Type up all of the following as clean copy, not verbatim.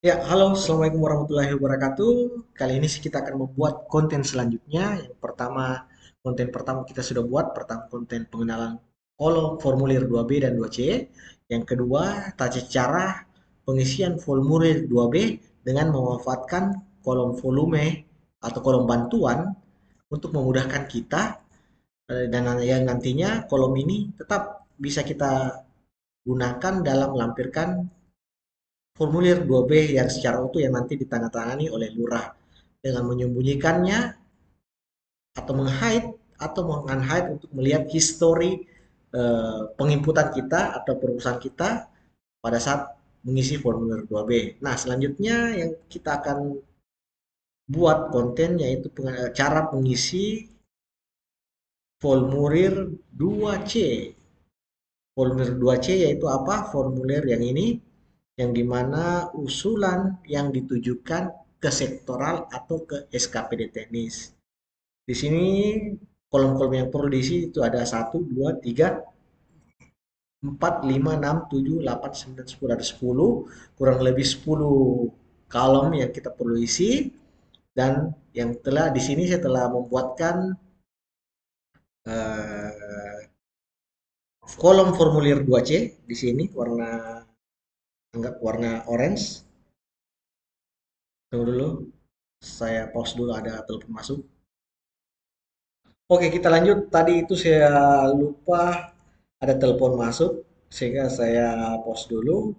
Ya, halo, Assalamualaikum warahmatullahi wabarakatuh. Kali ini sih kita akan membuat konten selanjutnya. Konten pertama kita sudah buat, pertama konten pengenalan kolom formulir 2B dan 2C. Yang kedua, tata cara pengisian formulir 2B dengan memanfaatkan kolom volume atau kolom bantuan untuk memudahkan kita dan yang nantinya kolom ini tetap bisa kita gunakan dalam melampirkan formulir 2B yang secara utuh yang nanti ditandatangani oleh lurah dengan menyembunyikannya atau meng-hide untuk melihat histori penginputan kita atau perusahaan kita pada saat mengisi formulir 2B. Nah, selanjutnya yang kita akan buat konten yaitu cara mengisi formulir 2C. Formulir 2C yaitu apa? Formulir yang ini yang dimana usulan yang ditujukan ke sektoral atau ke SKPD teknis. Di sini kolom-kolom yang perlu diisi itu ada 1, 2, 3, 4, 5, 6, 7, 8, 9, 10. Ada 10, kurang lebih 10 kolom yang kita perlu isi. Dan yang telah di sini saya telah membuatkan eh, kolom formulir 2C di sini anggap warna orange. Tunggu dulu, saya pause dulu ada telepon masuk. Oke, kita lanjut. Tadi itu saya lupa ada telepon masuk, sehingga saya pause dulu.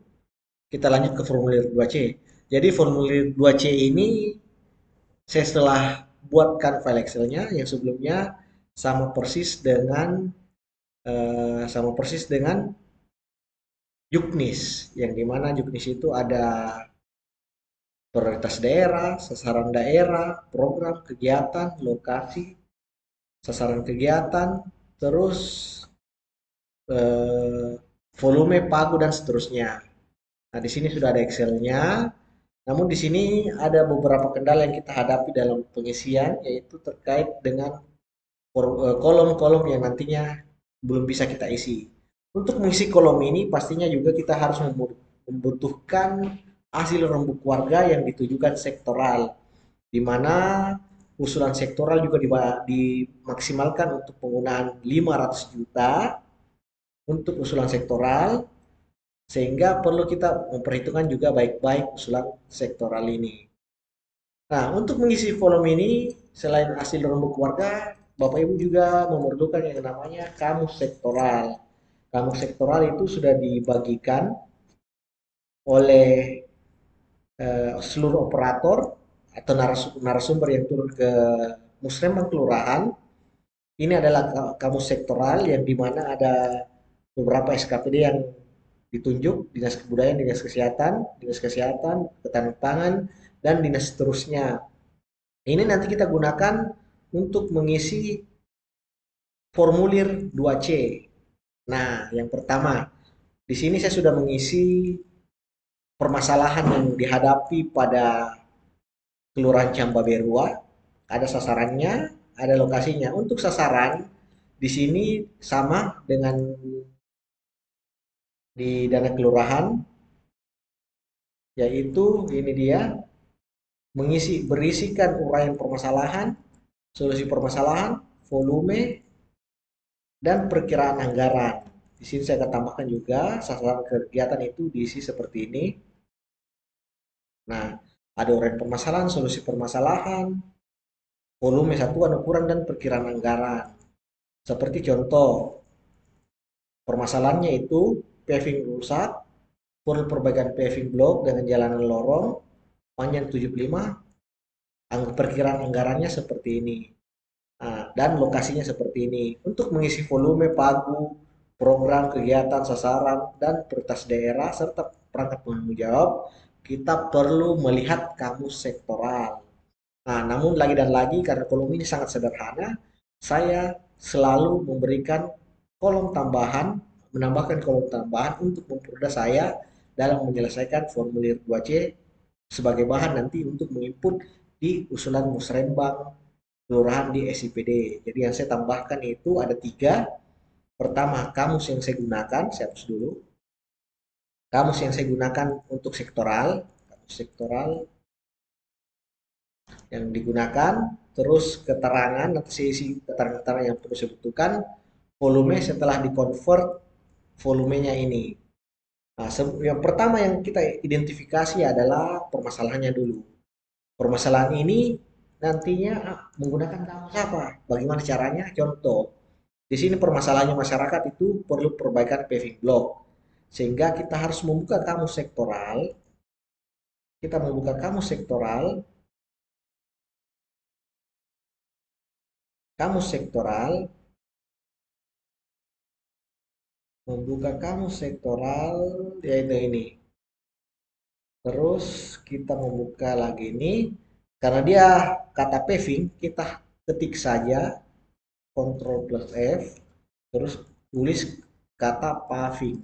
Kita lanjut ke formulir 2C. Jadi formulir 2C ini saya setelah buatkan file Excel-nya yang sebelumnya sama persis dengan Juknis, yang dimana Juknis itu ada prioritas daerah, sasaran daerah, program, kegiatan, lokasi, sasaran kegiatan, terus eh, volume, pagu, dan seterusnya. Nah, di sini sudah ada Excel-nya. Namun di sini ada beberapa kendala yang kita hadapi dalam pengisian, yaitu terkait dengan kolom-kolom yang nantinya belum bisa kita isi. Untuk mengisi kolom ini pastinya juga kita harus membutuhkan hasil rembuk warga yang ditujukan sektoral, di mana usulan sektoral juga dimaksimalkan untuk penggunaan 500 juta untuk usulan sektoral, sehingga perlu kita memperhitungkan juga baik-baik usulan sektoral ini. Nah, untuk mengisi volume ini, selain hasil rembuk warga, Bapak Ibu juga memerlukan yang namanya kamus sektoral. Kamus sektoral itu sudah dibagikan oleh seluruh operator atau narasumber yang turun ke musrembang kelurahan. Ini adalah kamus sektoral yang dimana ada beberapa SKPD yang ditunjuk, Dinas Kebudayaan, Dinas Kesehatan, Ketahanan Pangan, dan dinas seterusnya. Ini nanti kita gunakan untuk mengisi formulir 2C. Nah, yang pertama, di sini saya sudah mengisi permasalahan yang dihadapi pada Kelurahan Cambaberua. Ada sasarannya, ada lokasinya. Untuk sasaran, di sini sama dengan di dana kelurahan, yaitu ini dia, berisikan uraian permasalahan, solusi permasalahan, volume, dan perkiraan anggaran. Di sini saya akan tambahkan juga sasaran kegiatan itu diisi seperti ini. Nah, ada uraian permasalahan, solusi permasalahan, volume satuan ukuran, dan perkiraan anggaran. Seperti contoh, permasalahannya itu paving rusak, full perbaikan paving blok dengan jalanan lorong, panjang 75, perkiraan anggarannya seperti ini. Nah, dan lokasinya seperti ini. Untuk mengisi volume, pagu, program, kegiatan, sasaran, dan prioritas daerah, serta perangkat penanggung jawab, kita perlu melihat kamus sektoral. Nah, namun lagi dan lagi, karena kolom ini sangat sederhana, saya selalu memberikan kolom tambahan, menambahkan kolom tambahan untuk mempermudah saya dalam menyelesaikan formulir 2C sebagai bahan nanti untuk menginput di usulan musrembang kelurahan di SIPD. Jadi yang saya tambahkan itu ada tiga. Pertama, kamus yang saya gunakan, saya hapus dulu. Kamus yang saya gunakan untuk sektoral, sektoral yang digunakan, terus keterangan atau isi keterangan yang perlu saya butuhkan, volume setelah dikonvert volumenya ini. Nah, yang pertama yang kita identifikasi adalah permasalahannya dulu. Permasalahan ini nantinya menggunakan kamus apa? Bagaimana caranya? Contoh, di sini permasalahannya masyarakat itu perlu perbaikan paving block. Sehingga kita harus membuka kamus sektoral. Kita membuka kamus sektoral, yaitu ini. Terus kita membuka lagi ini, karena dia kata paving, kita ketik saja Ctrl plus F, terus tulis kata paving.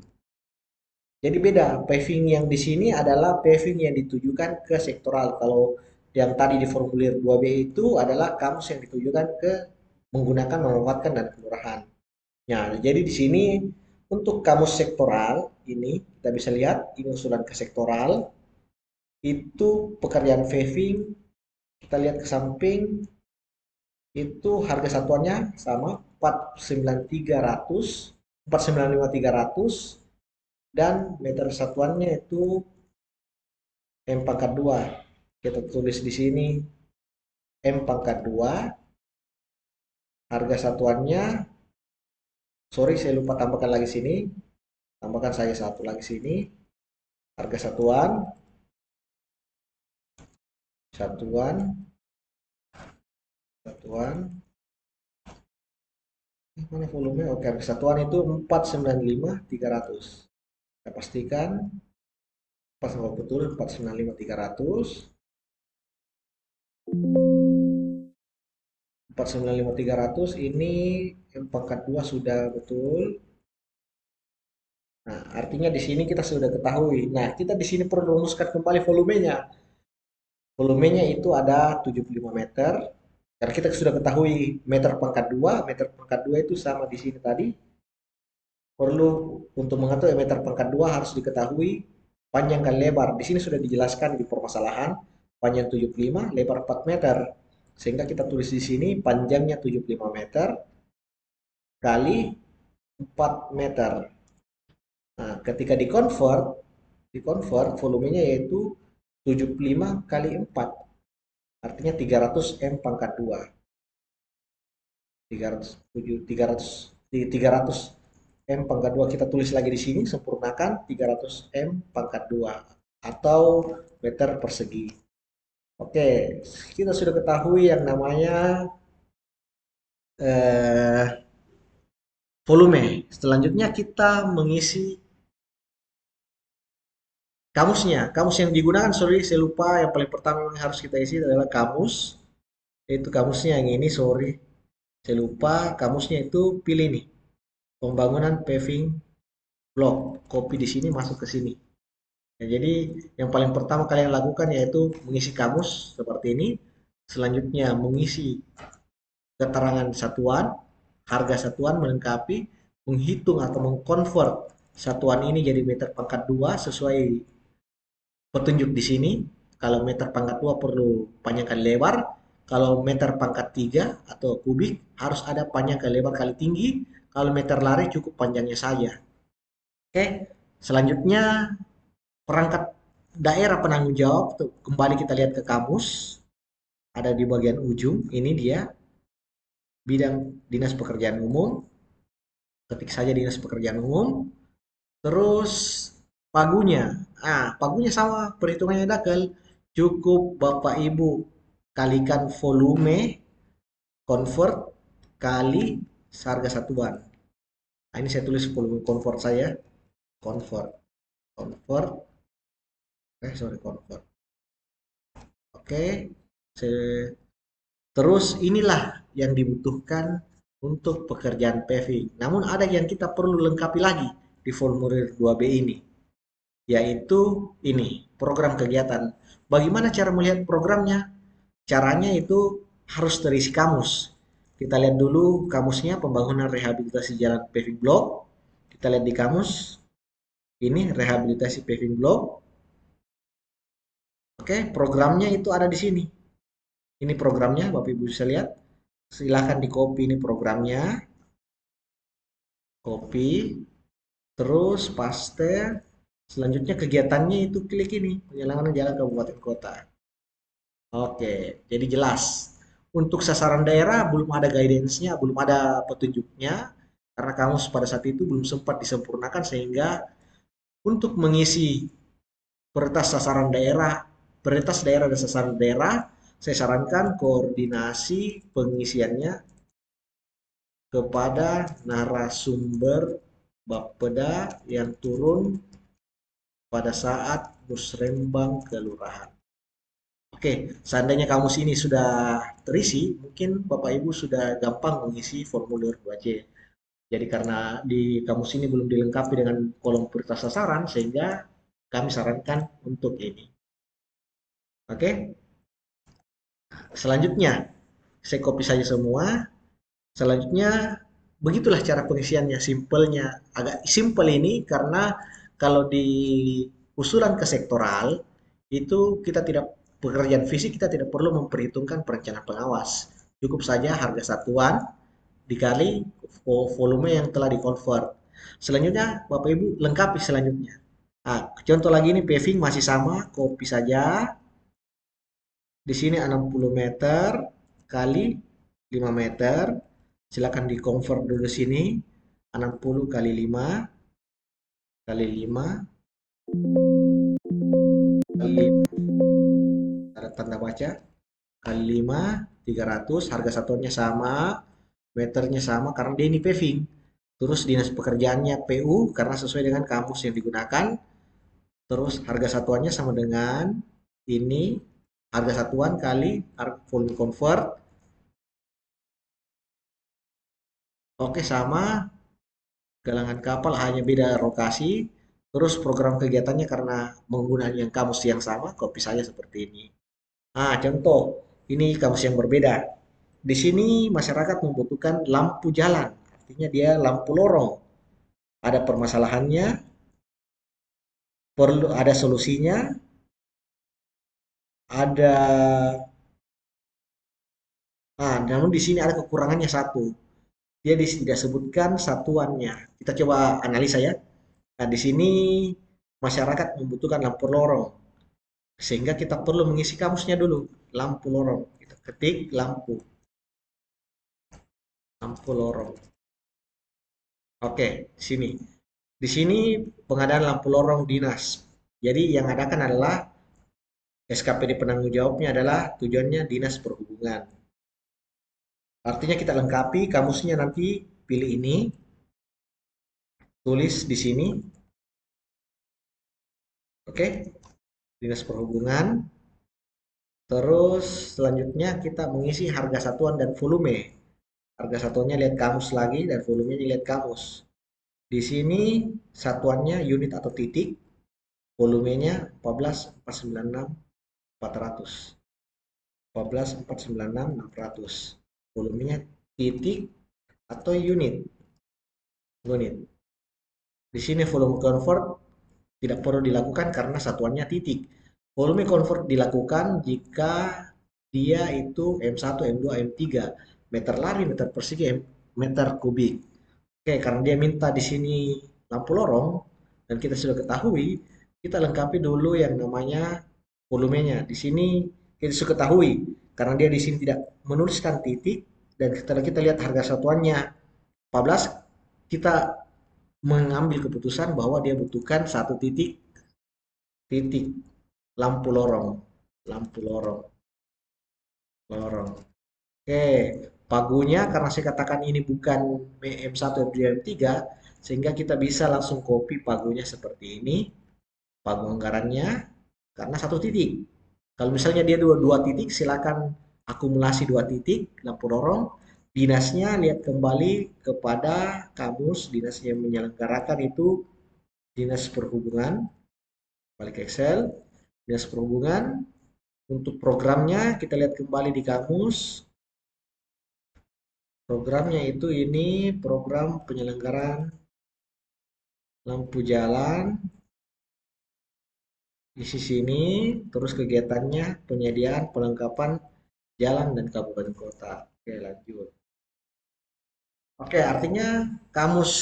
Jadi beda, paving yang di sini adalah paving yang ditujukan ke sektoral. Kalau yang tadi di formulir 2B itu adalah kamus yang ditujukan ke menggunakan memanfaatkan dan kelurahan. Nah, jadi di sini untuk kamus sektoral ini kita bisa lihat ini usulan ke sektoral itu pekerjaan paving, kita lihat ke samping itu harga satuannya sama 49300, 495.300 dan meter satuannya itu M pangkat 2. Kita tulis di sini M pangkat 2, harga satuannya, sorry saya lupa tambahkan lagi sini, tambahkan saya satu lagi sini, harga satuan, satuan, mana volume? Oke, harga satuan itu 495.300. Saya pastikan pas betul 495.300. 495.300 ini M pangkat 2 sudah betul. Nah, artinya di sini kita sudah ketahui. Nah, kita di sini perlu rumuskan kembali volumenya. Volumenya itu ada 75 meter. Karena kita sudah ketahui meter pangkat 2 itu sama di sini tadi. Perlu untuk mengatur meter pangkat 2 harus diketahui panjang kali lebar. Di sini sudah dijelaskan di permasalahan panjang 75, lebar 4 meter. Sehingga kita tulis di sini panjangnya 75 meter kali 4 meter. Nah, ketika di-convert volumenya yaitu 75 kali 4. Artinya 300 M pangkat 2. 300 M pangkat 2 kita tulis lagi di sini, sempurnakan 300 M pangkat 2 atau meter persegi. Oke, kita sudah ketahui yang namanya eh, volume. Selanjutnya kita mengisi kamusnya. Kamus yang digunakan, sorry saya lupa, yang paling pertama yang harus kita isi adalah kamus. Itu kamusnya yang ini, sorry. Saya lupa, kamusnya itu pilih nih. Pembangunan paving block. Copy di sini, masuk ke sini. Ya, jadi yang paling pertama kalian lakukan yaitu mengisi kamus seperti ini. Selanjutnya mengisi keterangan satuan, harga satuan melengkapi, menghitung atau mengkonvert satuan ini jadi meter pangkat 2 sesuai petunjuk di sini. Kalau meter pangkat 2 perlu panjang kali lebar, kalau meter pangkat 3 atau kubik harus ada panjang kali lebar kali tinggi, kalau meter lari cukup panjangnya saja. Oke, selanjutnya perangkat daerah penanggung jawab, kembali kita lihat ke kamus, ada di bagian ujung, ini dia bidang dinas pekerjaan umum, ketik saja dinas pekerjaan umum, terus pagunya, pagunya sama, perhitungannya dakal, cukup Bapak Ibu kalikan volume, convert, kali harga satuan. Nah, ini saya tulis volume convert saya, convert, convert, convert. Oke, terus inilah yang dibutuhkan untuk pekerjaan paving. Namun ada yang kita perlu lengkapi lagi di formulir 2B ini, yaitu ini, program kegiatan. Bagaimana cara melihat programnya? Caranya itu harus terisi kamus. Kita lihat dulu kamusnya, pembangunan rehabilitasi jalan paving block. Kita lihat di kamus, ini rehabilitasi paving block. Oke, programnya itu ada di sini. Ini programnya, Bapak Ibu bisa lihat. Silahkan di copy ini programnya, copy, terus paste. Selanjutnya kegiatannya itu klik ini, penyelenggaraan jalan kabupaten kota. Oke, jadi jelas. Untuk sasaran daerah belum ada guidance-nya, belum ada petunjuknya, karena kamus pada saat itu belum sempat disempurnakan sehingga untuk mengisi prioritas daerah dan sasaran daerah, saya sarankan koordinasi pengisiannya kepada narasumber Bapeda yang turun pada saat musrembang kelurahan. Oke, seandainya kamus ini sudah terisi, mungkin Bapak Ibu sudah gampang mengisi formulir 2C. Jadi karena di kamus ini belum dilengkapi dengan kolom prioritas sasaran, sehingga kami sarankan untuk ini. Oke, selanjutnya saya copy saja semua. Selanjutnya begitulah cara pengisiannya, simpelnya. Agak simpel ini karena kalau di usulan ke sektoral itu kita tidak pekerjaan fisik kita tidak perlu memperhitungkan perencanaan pengawas. Cukup saja harga satuan dikali volume yang telah dikonvert. Selanjutnya Bapak Ibu lengkapi selanjutnya. Nah, contoh lagi ini paving masih sama, copy saja. Di sini 60 meter kali 5 meter. Silakan di-convert dulu sini. 60 kali 5 kali 5 kali 5. Ada tanda baca. Kali 5, 300. Harga satuannya sama. Meternya sama karena dia ini paving. Terus dinas pekerjaannya PU karena sesuai dengan kamus yang digunakan. Terus harga satuannya sama dengan ini. Harga satuan kali volume convert. Oke, sama. Galangan kapal hanya beda lokasi, terus program kegiatannya karena menggunakan yang kamus yang sama, copy saja seperti ini. Nah, contoh, ini kamus yang berbeda. Di sini masyarakat membutuhkan lampu jalan, artinya dia lampu lorong. Ada permasalahannya, perlu ada solusinya, ada namun di sini ada kekurangannya satu. Dia tidak sebutkan satuannya. Kita coba analisa ya. Nah, di sini masyarakat membutuhkan lampu lorong. Sehingga kita perlu mengisi kamusnya dulu. Lampu lorong. Kita ketik lampu. Lampu lorong. Oke, sini. Di sini pengadaan lampu lorong dinas. Jadi yang adakan adalah SKPD penanggung jawabnya adalah tujuannya Dinas Perhubungan. Artinya kita lengkapi kamusnya nanti pilih ini, tulis di sini. Oke, Dinas Perhubungan. Terus selanjutnya kita mengisi harga satuan dan volume. Harga satuannya lihat kamus lagi dan volumenya lihat kamus. Di sini satuannya unit atau titik, volumenya 14.496.400. 14.496.600. Volumenya titik atau unit. Unit. Di sini volume convert tidak perlu dilakukan karena satuannya titik. Volume convert dilakukan jika dia itu M1, M2, M3, meter lari, meter persegi, meter kubik. Oke, karena dia minta di sini lampu lorong dan kita sudah ketahui, kita lengkapi dulu yang namanya volumenya. Di sini kita sudah ketahui karena dia di sini tidak menuliskan titik dan setelah kita lihat harga satuannya 14, kita mengambil keputusan bahwa dia butuhkan satu titik titik lampu lorong, lampu lorong, lorong. Oke, pagunya karena saya katakan ini bukan M1 M3 sehingga kita bisa langsung copy pagunya seperti ini. Pagu anggarannya karena satu titik. Kalau misalnya dia dua titik silakan akumulasi dua titik lampu lorong. Dinasnya lihat kembali kepada kamus dinas yang menyelenggarakan itu Dinas Perhubungan. Balik Excel, Dinas Perhubungan. Untuk programnya kita lihat kembali di kamus. Programnya itu ini program penyelenggaraan lampu jalan Isi sini, terus kegiatannya, penyediaan, pelengkapan jalan dan kabupaten kota. Oke, lanjut. Oke, artinya kamus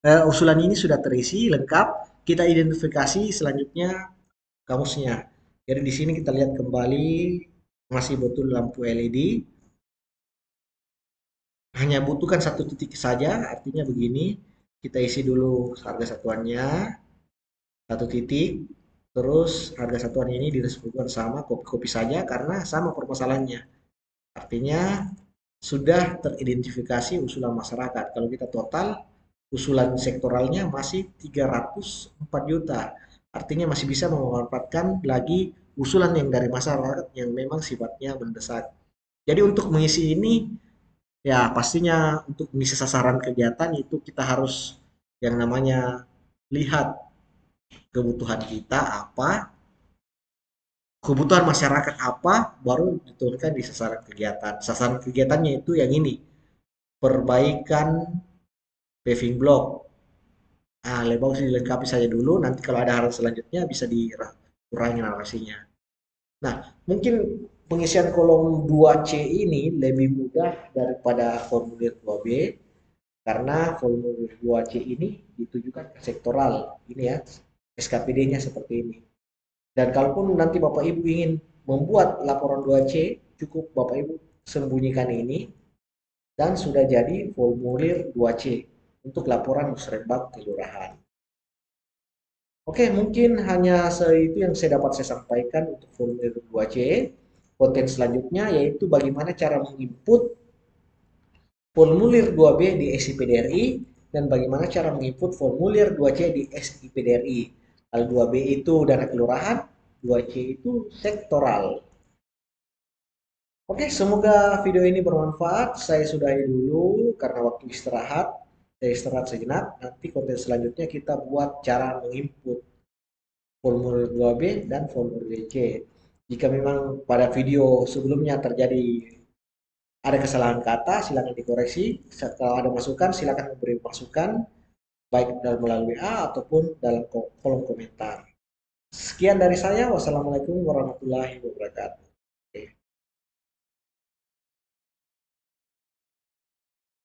usulan ini sudah terisi lengkap. Kita identifikasi selanjutnya kamusnya. Jadi di sini kita lihat kembali masih betul lampu LED. Hanya butuhkan satu titik saja, artinya begini. Kita isi dulu harga satuannya, satu titik. Terus harga satuan ini diresmikan sama kopi-kopi saja karena sama permasalahannya. Artinya sudah teridentifikasi usulan masyarakat. Kalau kita total, usulan sektoralnya masih 304 juta. Artinya masih bisa memanfaatkan lagi usulan yang dari masyarakat yang memang sifatnya mendesak. Jadi untuk mengisi ini, ya pastinya untuk mengisi sasaran kegiatan itu kita harus yang namanya lihat kebutuhan kita apa, kebutuhan masyarakat apa, baru diturunkan di sasaran kegiatan. Sasaran kegiatannya itu yang ini, perbaikan paving block. Ah, lebih bagus dilengkapi saja dulu, nanti kalau ada hal selanjutnya bisa dikurangi narasinya. Nah, mungkin pengisian kolom 2C ini lebih mudah daripada formulir 2B, karena formulir 2C ini ditujukan ke sektoral. Ini ya, SKPD-nya seperti ini. Dan kalaupun nanti Bapak Ibu ingin membuat laporan 2C, cukup Bapak Ibu sembunyikan ini, dan sudah jadi formulir 2C untuk laporan musrenbang kelurahan. Oke, mungkin hanya itu yang saya sampaikan untuk formulir 2C. Konten selanjutnya yaitu bagaimana cara menginput formulir 2B di SIPDRI dan bagaimana cara menginput formulir 2C di SIPDRI. Kalau 2B itu dana kelurahan, 2C itu sektoral. Oke, semoga video ini bermanfaat. Saya sudahi dulu karena waktu istirahat. Saya istirahat sejenak. Nanti konten selanjutnya kita buat cara menginput formulir 2B dan formulir C. Jika memang pada video sebelumnya terjadi ada kesalahan kata, silakan dikoreksi. Kalau ada masukan, silakan memberi masukan baik dalam melalui WA ataupun dalam kolom komentar. Sekian dari saya. Wassalamualaikum warahmatullahi wabarakatuh.